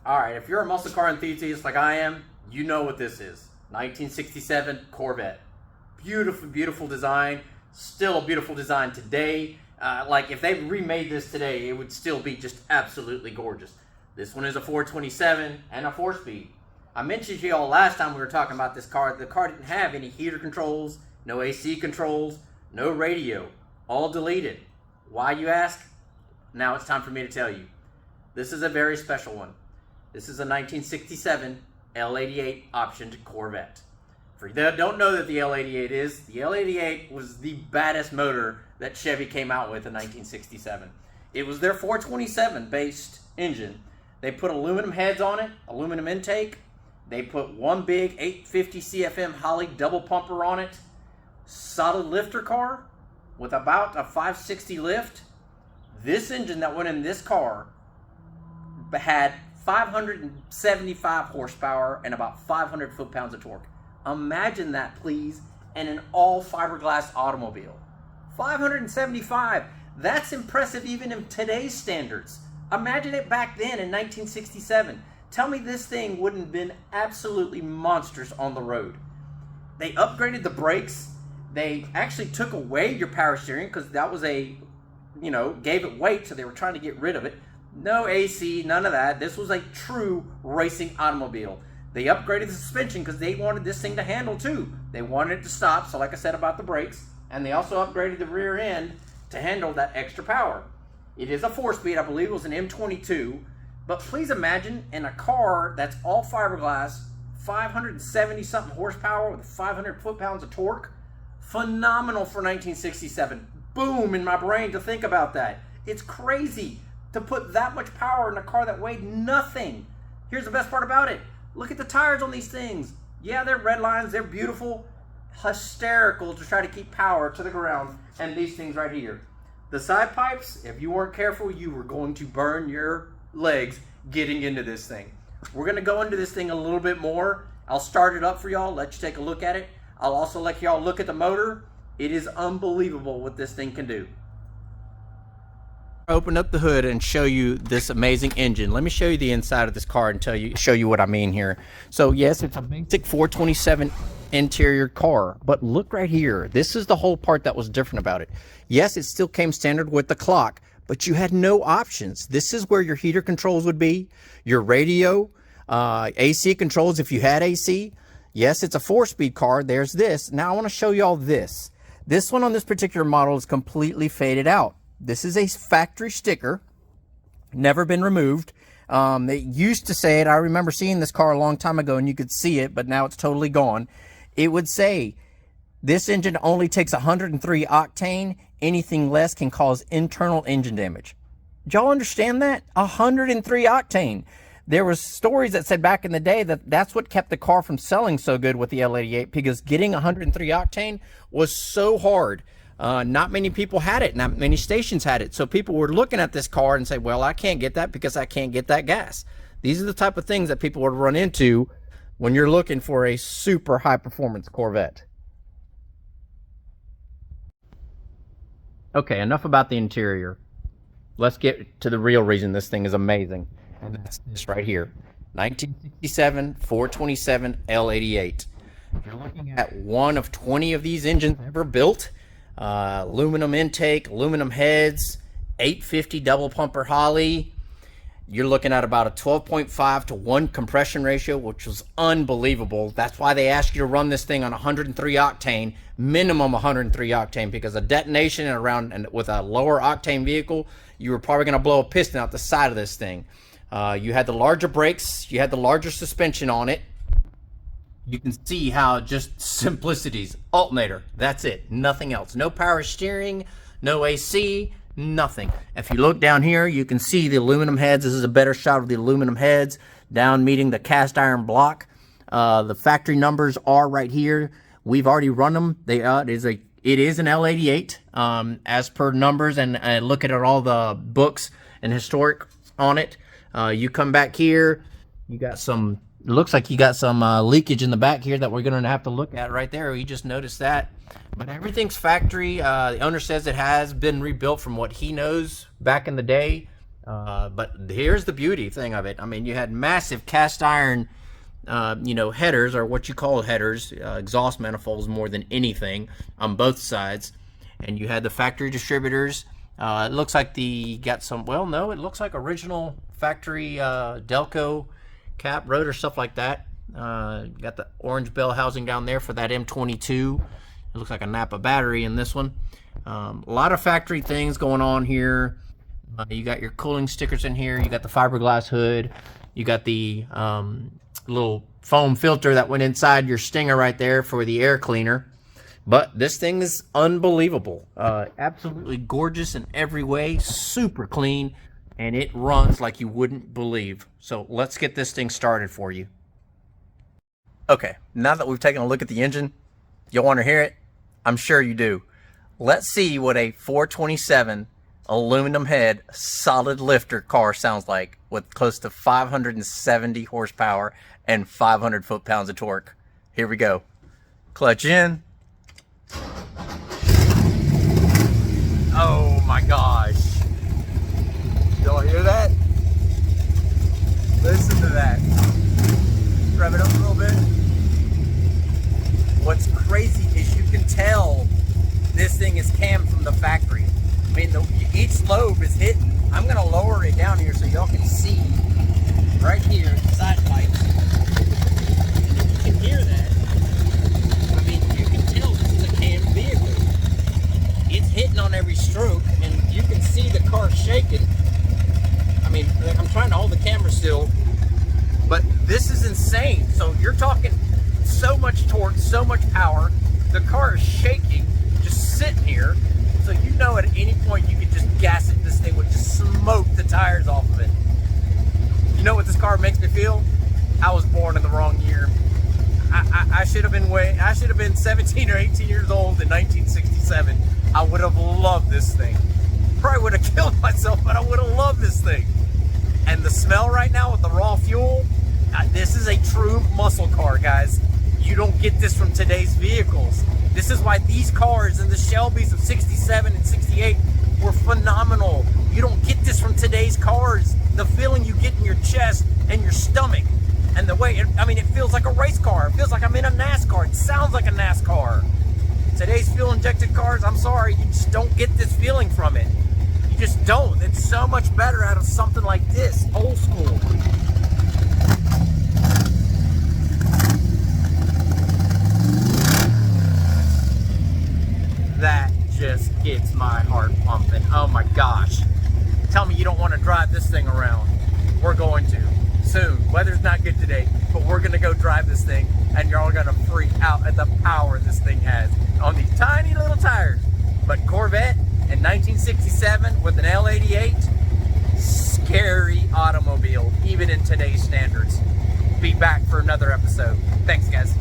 All right, if you're a muscle car enthusiast like I am, you know what this is. 1967 Corvette. Beautiful, beautiful design. Still a beautiful design today. Like if they remade this today, it would still be just absolutely gorgeous. This one is a 427 and a 4-speed. I mentioned to y'all last time we were talking about this car, the car didn't have any heater controls, no AC controls, no radio. All deleted. Why, you ask? Now it's time for me to tell you. This is a very special one. This is a 1967 L88 optioned Corvette. For you that don't know that the L88 is, the L88 was the baddest motor that Chevy came out with in 1967. It was their 427 based engine. They put aluminum heads on it, aluminum intake. They put one big 850 CFM Holley double pumper on it. Solid lifter car with about a 560 lift. This engine that went in this car had 575 horsepower and about 500 foot-pounds of torque. Imagine that, please, in an all fiberglass automobile. 575. That's impressive even in today's standards. Imagine it back then in 1967. Tell me this thing wouldn't have been absolutely monstrous on the road. They upgraded the brakes. They actually took away your power steering because that was gave it weight, so they were trying to get rid of it. No AC, none of that. This was a true racing automobile. They upgraded the suspension because they wanted this thing to handle too. They wanted it to stop, so like I said about the brakes, and they also upgraded the rear end to handle that extra power. It is a 4-speed, I believe it was an M22, but please imagine in a car that's all fiberglass, 570 something horsepower with 500 foot-pounds of torque. Phenomenal for 1967. Boom in my brain to think about that. It's crazy to put that much power in a car that weighed nothing. Here's the best part about it. Look at the tires on these things. Yeah, they're red lines, they're beautiful. Hysterical to try to keep power to the ground. And these things right here. The side pipes, if you weren't careful, you were going to burn your legs getting into this thing. We're going to go into this thing a little bit more. I'll start it up for y'all, let you take a look at it. I'll also let y'all look at the motor. It is unbelievable what this thing can do. Open up the hood and show you this amazing engine. Let me show you the inside of this car and show you what I mean here. So yes, it's a basic 427 interior car, but look right here. This is the whole part that was different about it. Yes, it still came standard with the clock, but you had no options. This is where your heater controls would be, your radio, AC controls if you had AC. Yes, it's a 4-speed car. There's this. Now I want to show you all this. This one on this particular model is completely faded out. This is a factory sticker, never been removed. They used to say it. I remember seeing this car a long time ago and you could see it, but now it's totally gone. It would say, this engine only takes 103 octane. Anything less can cause internal engine damage. Did y'all understand that? 103 octane. There was stories that said back in the day that that's what kept the car from selling so good with the L88, because getting 103 octane was so hard. Not many people had it. Not many stations had it. So people were looking at this car and say, well, I can't get that because I can't get that gas. These are the type of things that people would run into when you're looking for a super high performance Corvette. Okay, enough about the interior. Let's get to the real reason this thing is amazing. And that's this right here. 1967 427 L88. You're looking at one of 20 of these engines ever built. Aluminum intake, aluminum heads, 850 double pumper Holley. You're looking at about a 12.5 to 1 compression ratio, which was unbelievable. That's why they ask you to run this thing on 103 octane, minimum 103 octane, because a detonation and with a lower octane vehicle, you were probably going to blow a piston out the side of this thing. You had the larger brakes, you had the larger suspension on it. You can see how just simplicities. Alternator, that's it, nothing else. No power steering, no AC, nothing. If you look down here, you can see the aluminum heads. This is a better shot of the aluminum heads down meeting the cast iron block. The factory numbers are right here. We've already run them. It is an L88 as per numbers, and looking at all the books and historic on it. You come back here, you got some. It looks like you got some leakage in the back here that we're going to have to look at right there. You just noticed that. But everything's factory. The owner says it has been rebuilt from what he knows back in the day. But here's the beauty thing of it. I mean, you had massive cast iron, headers, or what you call headers, exhaust manifolds more than anything on both sides. And you had the factory distributors. It looks like it looks like original factory Delco cap rotor, stuff like that. Got the orange bell housing down there for that M22. It looks like a Napa battery in this one. A lot of factory things going on here. You got your cooling stickers in here. You got the fiberglass hood. You got the little foam filter that went inside your Stinger right there for the air cleaner. But this thing is unbelievable. Absolutely gorgeous in every way. Super clean. And it runs like you wouldn't believe. So let's get this thing started for you. Okay, now that we've taken a look at the engine, you want to hear it? I'm sure you do. Let's see what a 427 aluminum head solid lifter car sounds like with close to 570 horsepower and 500 foot-pounds of torque. Here we go. Clutch in. Oh my gosh. Y'all hear that? Listen to that. Rev it up a little bit. What's crazy is you can tell this thing is cammed from the factory. I mean, each lobe is hidden. I'm going to lower it down here so y'all can see right here, the side lights. You can hear that. I mean, you can tell this is a cammed vehicle. It's hitting on every stroke, and you can see the car shaking. I mean, I'm trying to hold the camera still, but this is insane. So you're talking so much torque, so much power. The car is shaking, just sitting here. So you know at any point you could just gas it. This thing would just smoke the tires off of it. You know what this car makes me feel? I was born in the wrong year. I should have been 17 or 18 years old in 1967. I would have loved this thing. Probably would have killed myself, but I would have loved this thing. And the smell right now with the raw fuel, this is a true muscle car, guys. You don't get this from today's vehicles. This is why these cars and the Shelbys of 67 and 68 were phenomenal. You don't get this from today's cars. The feeling you get in your chest and your stomach. And the way, it feels like a race car. It feels like I'm in a NASCAR. It sounds like a NASCAR. Today's fuel-injected cars, I'm sorry, you just don't get this feeling from it. You just don't. It's so much better out of something like this, old school. That just gets my heart pumping. Oh my gosh. Tell me you don't want to drive this thing around. We're going to. Soon. Weather's not good today, but we're going to go drive this thing, and you're all going to freak out at the power this thing has on these tiny little tires. But Corvette in 1967 with an L88, scary automobile, even in today's standards. Be back for another episode. Thanks, guys.